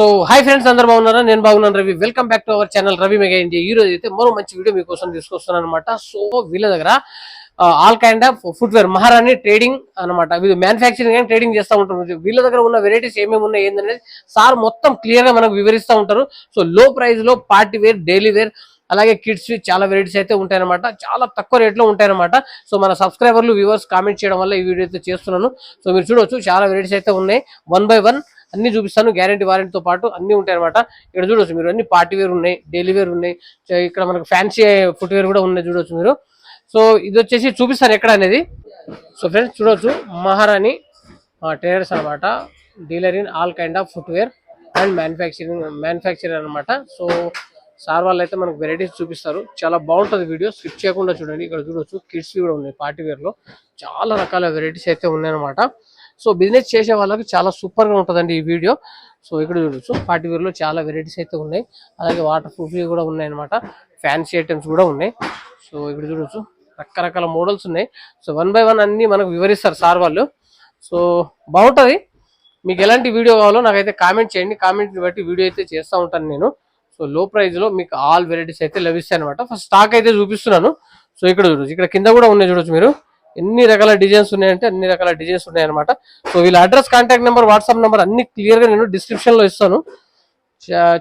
So hi friends, అందరు బాగున్నారా? నేను బాగున్నాను. Ravi, welcome back to our channel Ravi mega India. ఈ రోజు అయితే మరో మంచి వీడియో మీకోసం తీసుకొస్తున్నాను అనమాట. సో వీళ్ళ దగ్గర ఆల్ కైండ్ ఆఫ్ ఫుట్వేర్ మహారాణి ట్రేడింగ్ అనమాట. వీళ్ళు మ్యానుఫ్యాక్చరింగ్ అండ్ ట్రేడింగ్ చేస్తూ ఉంటారు. వీళ్ళ దగ్గర ఉన్న వెరైటీస్ ఏమేమి ఉన్నాయి ఏంటనేది సార్ మొత్తం క్లియర్ గా మనకు వివరిస్తూ ఉంటారు. సో లో ప్రైస్ లో పార్టీ వేర్, డైలీ వేర్, అలాగే కిడ్స్ చాలా వెరైటీస్ అయితే ఉంటాయన్నమాట. చాలా తక్కువ రేట్లో ఉంటాయన్నమాట. సో మన సబ్స్క్రైబర్లు, వ్యూవర్స్ కామెంట్ చేయడం వల్ల ఈ వీడియో అయితే చేస్తున్నాను. సో మీరు చూడవచ్చు, చాలా వెరైటీస్ అయితే ఉన్నాయి. 1 by 1 అన్ని చూపిస్తాను. గ్యారంటీ వారంటీతో పాటు అన్ని ఉంటాయి అనమాట. ఇక్కడ చూడొచ్చు మీరు, అన్ని పార్టీ వేర్ ఉన్నాయి, డైలీ వేర్ ఉన్నాయి. ఇక్కడ మనకు ఫ్యాన్సీ ఫుట్వేర్ కూడా ఉన్నాయి, చూడొచ్చు మీరు. సో ఇది వచ్చేసి చూపిస్తాను ఎక్కడ అనేది. సో ఫ్రెండ్స్ చూడొచ్చు, మహారాణి ట్రేడర్స్ అనమాట. Dealer in all kind of footwear and manufacturing అనమాట. సో సార్ వాళ్ళు అయితే మనకు వెరైటీస్ చూపిస్తారు. చాలా బాగుంటుంది వీడియో, స్కిప్ చేయకుండా చూడండి. ఇక్కడ చూడొచ్చు, కిడ్స్ కూడా ఉన్నాయి. పార్టీ వేర్ లో చాలా రకాల వెరైటీస్ అయితే ఉన్నాయన్నమాట. సో బిజినెస్ చేసే వాళ్ళకి చాలా సూపర్ గా ఉంటుందండి ఈ వీడియో. సో ఇక్కడ చూడొచ్చు, పార్టీ వేర్ లో చాలా వెరైటీస్ అయితే ఉన్నాయి. అలాగే వాటర్ ప్రూఫ్ కూడా ఉన్నాయి అనమాట. ఫ్యాన్సీ ఐటమ్స్ కూడా ఉన్నాయి. సో ఇక్కడ చూడొచ్చు, రకరకాల మోడల్స్ ఉన్నాయి. సో 1 by 1 అన్ని మనకు వివరిస్తారు సార్ వాళ్ళు. సో బాగుంటుంది. మీకు ఎలాంటి వీడియో కావాలో నాకైతే కామెంట్ చేయండి. కామెంట్ని బట్టి వీడియో అయితే చేస్తూ ఉంటాను నేను. సో లో ప్రైస్ లో మీకు ఆల్ వెరైటీస్ అయితే లభిస్తాయి అనమాట. ఫస్ట్ స్టాక్ అయితే చూపిస్తున్నాను. సో ఇక్కడ చూడొచ్చు, ఇక్కడ కింద కూడా ఉన్నాయి చూడొచ్చు మీరు. ఎన్ని రకాల డిజైన్స్ ఉన్నాయంటే అన్ని రకాల డిజైన్స్ ఉన్నాయన్నమాట. సో వీళ్ళ address, contact number, WhatsApp number అన్ని క్లియర్ గా నేను డిస్క్రిప్షన్ లో ఇస్తాను.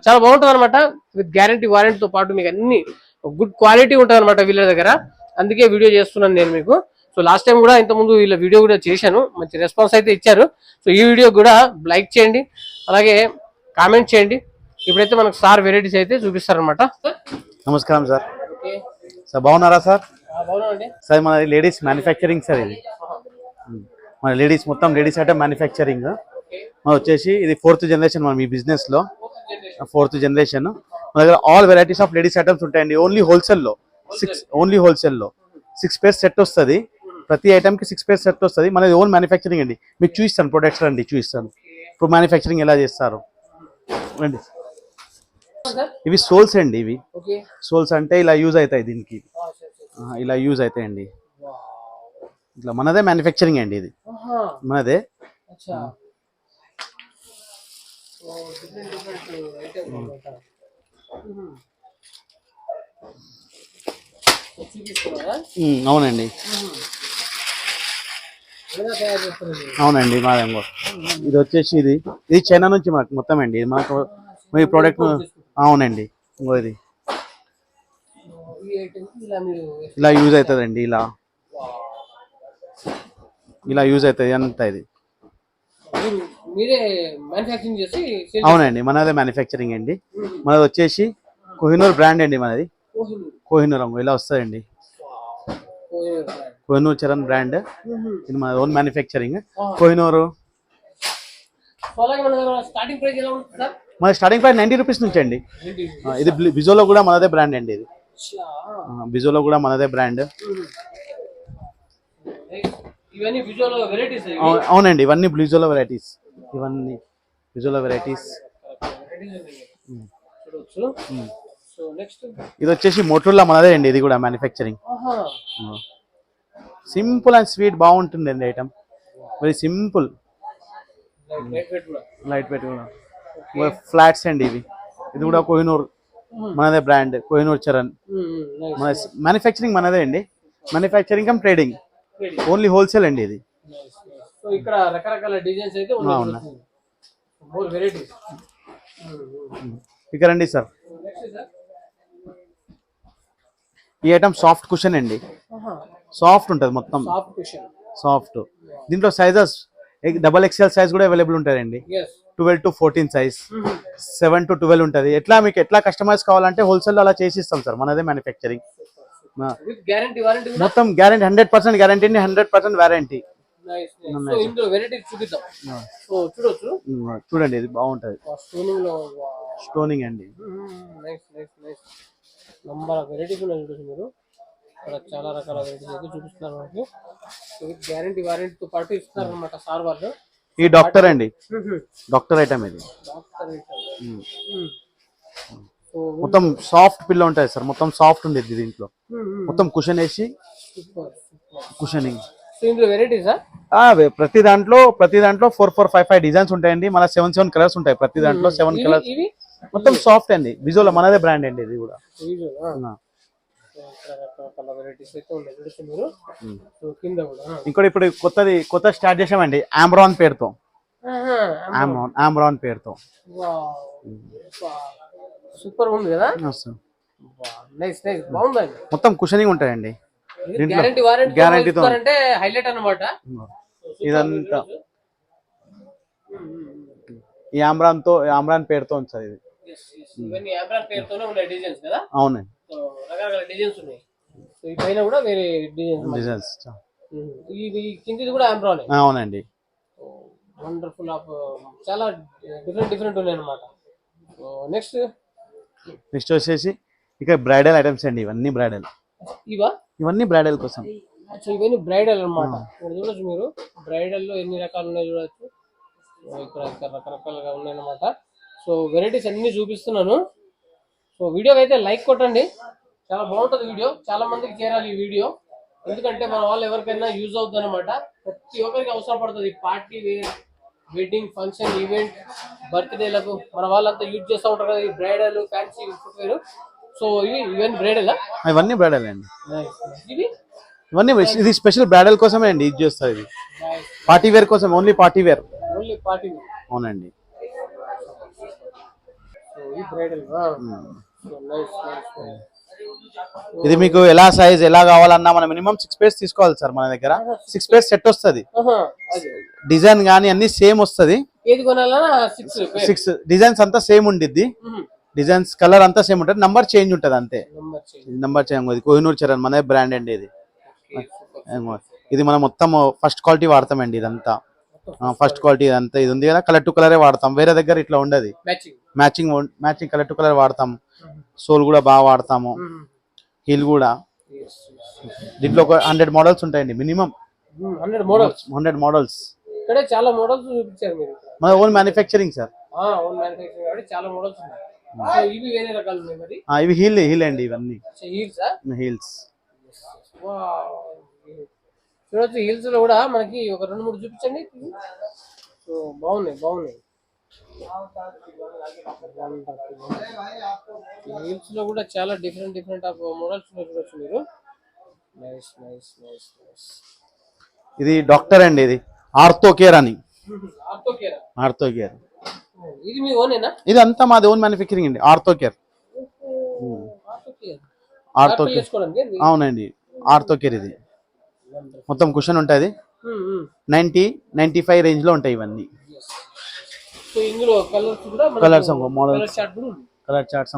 చాలా బాగుంటుంది అనమాట. విత్ గ్యారంటీ వారంటీతో పాటు మీకు అన్ని గుడ్ క్వాలిటీ ఉంటుంది అనమాట వీళ్ళ దగ్గర. అందుకే వీడియో చేస్తున్నాను నేను మీకు. సో లాస్ట్ టైం కూడా ఇంతకుముందు వీళ్ళ వీడియో కూడా చేశాను, మంచి రెస్పాన్స్ అయితే ఇచ్చారు. సో ఈ వీడియో కూడా లైక్ చేయండి, అలాగే కామెంట్ చేయండి. ఇప్పుడైతే మనకు సార్ వెరైటీస్ అయితే చూపిస్తారనమాట. నమస్కారం సార్. సార్ బాగున్నారా సార్? సార్ మన లేడీస్ మ్యానుఫ్యాక్చరింగ్ సార్. ఇది మన లేడీస్ మొత్తం లేడీస్ ఐటమ్ మ్యానుఫ్యాక్చరింగ్. మన వచ్చేసి ఇది 4th జనరేషన్ మనం ఈ బిజినెస్ లో. 4th generation. మన దగ్గర all varieties of ladies items ఉంటాయండి. ఓన్లీ హోల్సేల్లో 6 pairs సెట్ వస్తుంది. ప్రతి ఐటమ్ కి 6 pairs సెట్ వస్తుంది. మనది ఓన్ మ్యానుఫ్యాక్చరింగ్ అండి. మీకు చూపిస్తాను, ప్రొడక్ట్స్ అండి చూపిస్తాను. ఇప్పుడు మ్యానుఫ్యాక్చరింగ్ ఎలా చేస్తారు రండి. ఇవి సోల్స్ అండి. ఇవి సోల్స్ అంటే ఇలా యూజ్ అవుతాయి, దీనికి ఇలా యూజ్ అవుతాయండి. ఇట్లా మనదే మ్యానుఫ్యాక్చరింగ్ అండి. ఇది మనదే. అవునండి, అవునండి మాదేమో. ఇది వచ్చేసి ఇది చైనా నుంచి మాకు మొత్తం అండి. మాకు మీ ప్రోడక్ట్ అవునండి. ఇది ఇలా యూజ్ అవుతుందండి. ఇలా యూజ్ అవుతుంది అంతా. ఇది అవునండి, మనదే మ్యానుఫ్యాక్చరింగ్ అండి. మనది వచ్చేసి కోహినూర్ బ్రాండ్ అండి. మనది కోహినూర్ ఇలా వస్తుందండి. కోహినూర్ చరణ్ బ్రాండ్. ఇది మన ఓన్ మ్యానుఫ్యాక్చరింగ్. కోహినూర్ మన స్టార్టింగ్ ప్రైస్ 90 రూపీస్ నుంచి అండి. ఇది బిజోలో కూడా మనదే బ్రాండ్ అండి. ఇది బిజోలో కూడా మనదే బ్రాండ్. అవునండి, ఇవన్నీ బిజోలో వెరైటీస్. ఇది వచ్చేసి మోటోరోలా మనదే అండి. ఇది కూడా మ్యానుఫ్యాక్చరింగ్. సింపుల్ అండ్ స్వీట్ బాగుంటుంది అండి item. Very simple, light weight కూడా. ఫ్లాట్స్ అండి ఇవి. ఇది కూడా కోహినూర్ మనదే బ్రాండ్, కోహినూర్ చరణ్. మన మ్యానుఫ్యాక్చరింగ్ మనదే అండి. Manufacturing come trading, only wholesale అండి ఇది. ఇక్కడ రకరకాల డిజైన్స్ అయితే ఉన్నాయి. ఇక్కడ రండి సార్. ఈ ఐటమ్ సాఫ్ట్ కుషన్ అండి. సాఫ్ట్ ఉంటుంది మొత్తం, సాఫ్ట్. దీంట్లో సైజెస్ XXL సైజ్ కూడా అవైలబుల్ ఉంటాయండి. 12 to 14 సైజ్, 7 to 12 ఉంటుంది. మీకు ఎట్లా కస్టమైజ్ కావాలంటే హోల్సేల్ అలా చేసి ఇస్తాం సార్. మనదే మ్యానుఫ్యాక్చరింగ్. మొత్తం గ్యారంటీ, 100% గ్యారంటీ అండి, 100% వారంటీ. చూడండి, ఇది బాగుంటది. స్టోనింగ్ అండి. చాలా రకాల వెరైటీస్ అయితే చూపిస్తున్నారు మనకి. గ్యారంటీ వారంటీతో పాటు ఇస్తారు అనమాట సార్ వాళ్ళు. ఈ డాక్టర్ అండి, డాక్టర్ ఐటమ్ ఇది. మొత్తం సాఫ్ట్ పిల్లో ఉంటుంది సార్. మొత్తం సాఫ్ట్ ఉండేది దీంట్లో. మొత్తం కుషన్ వేసి కుషనింగ్. ఇందులో వెరైటీసా? ప్రతి దాంట్లో 4-5 డిజైన్స్ ఉంటాయండి. మన 7 కలర్స్ ఉంటాయి ప్రతి దాంట్లో. 7 కలర్స్ ఇవి మొత్తం సాఫ్ట్ అండి. విజోలో మనదే బ్రాండ్ అండి ఇది కూడా. వెరైటీస్ అయితే ఉన్నాయి చూడొచ్చు మీరు. సో కింద కూడా ఇంకోటి ఇప్పుడు కొత్త స్టార్ట్ చేసామండి ఆమ్రాన్ పేరుతో. ఆమ్రాన్ పేరుతో సూపర్ ఉంది కదా. నైస్ నైస్ బాగుందండి. మొత్తం కుషనింగ్ ఉంటాయండి. గ్యారంటీ గ్యారంటీతో అంటే హైలైట్ అన్నమాట ఇదంతా. ఈ ఆమ్రాన్ పేరుతో ఉంది ఇది. ఇవన్నీ ఆమ్రాన్ పేరుతోనే ఉన్నాయి డిజైన్స్ కదా. అవునండి, రకరకాల డిజైన్స్ ఉన్నాయి. సో ఈ పైన కూడా వేరే డిజైన్స్. ఈ కిందిది కూడా ఆమ్రాన్. అవునండి, వండర్ఫుల్ ఆఫ్ చాలా డిఫరెంట్ ఉన్నాయి అన్నమాట. నెక్స్ట్ వచ్చేసి ఇక బ్రైడల్ ఐటమ్స్ అండి. ఇవన్నీ బ్రైడల్. ఇవన్నీ బ్రైడల్ కోసం. ఇవన్నీ బ్రైడల్ అన్నమాట. ఇక్కడ చూడొచ్చు మీరు బ్రైడల్ లో ఎన్ని రకాలు ఉన్నాయి చూడొచ్చు. ఇక్కడ రకరకాలుగా ఉన్నాయి అన్నమాట. సో వెరైటీస్ అన్ని చూపిస్తున్నాను. సో వీడియోకి అయితే లైక్ కొట్టండి, చాలా బాగుంటుంది వీడియో. చాలా మందికి చేరాలి ఈ వీడియో, ఎందుకంటే మన వాళ్ళు ఎవరికైనా యూజ్ అవుతుంది అనమాట. ప్రతి ఒక్కరికి అవసరం పడుతుంది. Party wear, wedding function, event, బర్త్డేలకు మన వాళ్ళంతా యూజ్ చేస్తూ ఉంటారు కదా ఈ బ్రైడల్, ఫ్యాన్సీ ఫుట్వేర్. సో ఇవన్నీ బ్రైడల్. ఇవన్నీ బ్రైడల్ అండి. ఇవన్నీ ఇది స్పెషల్ బ్రైడల్ కోసమే అండి యూజ్ చేస్తారు. ఇది పార్టీ వేర్ కోసం, ఓన్లీ పార్టీ వేర్. అవునండి. ఇది మీకు ఎలా సైజ్ ఎలా కావాలన్నా మనం మినిమం 6 pairs తీసుకోవాలి సార్. మన దగ్గర 6 pairs సెట్ వస్తుంది. డిజైన్ గానీ అన్ని సేమ్ వస్తుంది. 6 డిజైన్స్ అంతా సేమ్ ఉండిద్ది. డిజైన్స్ కలర్ అంతా సేమ్ ఉంటుంది. నంబర్ చేంజ్ ఉంటుంది అంతే. Number change. కోహినూర్ చరణ్ మన బ్రాండ్ అండి ఇది. ఇది మనం మొత్తం ఫస్ట్ క్వాలిటీ వాడతామండి. ఇదంతా ఫస్ట్ క్వాలిటీ. ఇదంతా ఇది ఉంది కదా, కలర్ టు కలరే వాడతాం. వేరే దగ్గర ఇట్లా ఉండదు. మ్యాచింగ్ కలర్ టు కలర్ వాడతాం. సోల్ కూడా బాగా వాడతాము. హీల్ కూడా. దీంట్లో ఒక 100 మోడల్స్ ఉంటాయండి మినిమం. 100 మోడల్స్. చాలా మోడల్స్ చూపించారు మీరు. మన ఓన్ మ్యానుఫ్యాక్చరింగ్ సార్. చాలా మోడల్స్ ఉన్నాయి. ఇవి వేరే రకాలు ఉన్నాయి మరి. ఇవి హీల్ అండి. ఇవన్నీ హీల్స్. చూడొచ్చు హీల్స్ లో కూడా మనకి ఒక 2-3 చూపించండి. సో బాగున్నాయి. హీల్స్ లో కూడా చాలా డిఫరెంట్ ఆఫ్ మోడల్స్ చూడొచ్చు మీరు. నైస్. ఇది డాక్టర్ అండి. ఇది ఆర్థో కేర్ అని. ఆర్థో కేర్ ఇది మీ ఓనేనా? ఇది అంతా మాది ఓన్ మ్యానుఫ్యాక్చరింగ్ అండి. Ortho care. అవునండి, ఆర్థో కేర్. ఇది మొత్తం కుషన్ ఉంటుంది. 90-95 రేంజ్ లో ఉంటాయి ఇవన్నీ. కలర్స్ మోడల్స్ కలర్ చార్ట్స్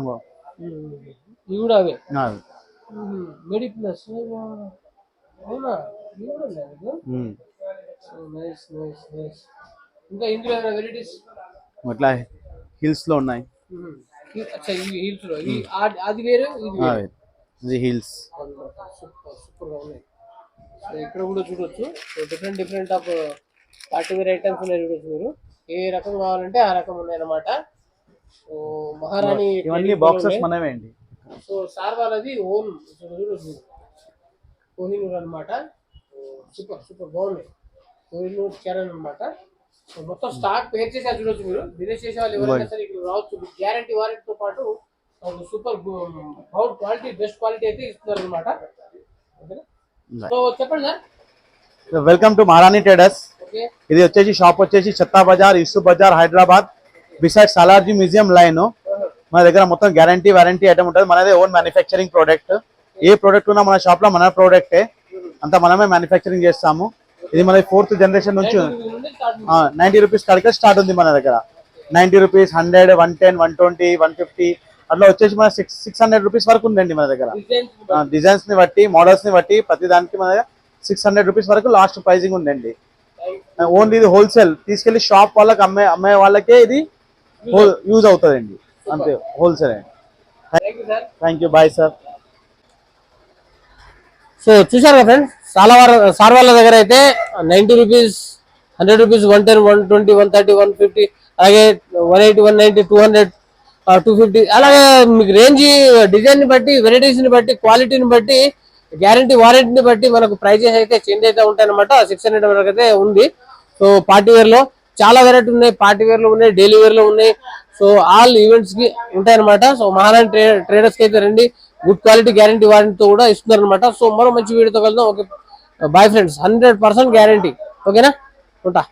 అట్లా హిల్స్ లో ఉన్నాయి. ఇది హిల్స్. ఇక్కడ కూడా చూడొచ్చు different of party wear items ఉన్నాయి చూడొచ్చు మీరు. ఏ రకం కావాలంటే ఆ రకం ఉన్నాయి అన్నమాట. సో మహారాణి ఇవన్నీ బాక్సెస్ మనమే అండి. సో సార్ వాళ్ళది ఓన్ చూడొచ్చు కోహినూర్ అనమాట. సూపర్ బాగున్నాయి. కోహినూర్ చరణ్ అనమాట. సో మొత్తం స్టాక్ పేర్ చేసి చూడొచ్చు మీరు. బిజినెస్ చేసే వాళ్ళు ఎవరైనా సరే ఇక్కడ రావచ్చు. గ్యారంటీ వారంటీతో పాటు సూపర్ క్వాలిటీ, బెస్ట్ క్వాలిటీ అయితే ఇస్తున్నారు అనమాట. సో చెప్పండి సార్. వెల్కమ్ టు మహారాణి ట్రేడర్స్. ఇది వచ్చేసి షాప్ వచ్చేసి చెత్తా Bazar, Yusuf Bazar, Hyderabad, beside సాలార్జీ museum line. మన దగ్గర మొత్తం గ్యారంటీ వారంటీ ఐటమ్ ఉంటుంది. మనదే ఓన్ మ్యానుఫ్యాక్చరింగ్ ప్రోడక్ట్. ఏ ప్రోడక్ట్ ఉన్నా మన షాప్ లో మన ప్రోడక్టే. అంతా మనమే మ్యానుఫ్యాక్చరింగ్ చేస్తాము. ఇది మన 4th జనరేషన్ నుంచి 90 రూపీస్ కాడికే స్టార్ట్ ఉంది మన దగ్గర. 90 రూపీస్, 100, 110, 120, 150 అట్లా వచ్చేసి మన 600 రూపీస్ వరకు ఉందండి మన దగ్గర. డిజైన్స్ ని బట్టి, మోడల్స్ ని బట్టి ప్రతి దానికి మన దగ్గర 600 రూపీస్ వరకు లాస్ట్ ప్రైజింగ్ ఉందండి. ఓన్లీ ఇది హోల్సేల్. తీసుకెళ్లి షాప్ వాళ్ళకి అమ్మే వాళ్ళకే ఇది యూజ్ అవుతుందండి. అంతే, హోల్సేల్ అండి. Thank you. Bye sir. So చూసారు కదా ఫ్రెండ్స్, సార్ వాళ్ళ దగ్గర అయితే 90 రూపీస్, 100 రూపీస్, 110, 120, 130, 150, అలాగే 180, 190, 200, 250 అలాగే మీకు రేంజ్, డిజైన్ ని బట్టి, వెరైటీస్ ని బట్టి, క్వాలిటీని బట్టి గ్యారంటీ వారంటీని బట్టి మనకు ప్రైజెస్ అయితే చేంజ్ అయితే ఉంటాయి అనమాట. 600 వరకు అయితే ఉంది. సో పార్టీ వేర్ లో చాలా వెరైటీ ఉన్నాయి, పార్టీ వేర్ లో ఉన్నాయి, డైలీ వేర్ లో ఉన్నాయి. సో ఆల్ ఈవెంట్స్ కి ఉంటాయి అనమాట. సో మహారాణి ట్రేడర్స్ కి అయితే రండి, గుడ్ క్వాలిటీ గ్యారంటీ వారంటీతో కూడా ఇస్తున్నారు అనమాట. సో మరో మంచి వీడియోతో కలుద్దాం. Okay bye friends, 100% guarantee. ఓకేనా, ఉంటా.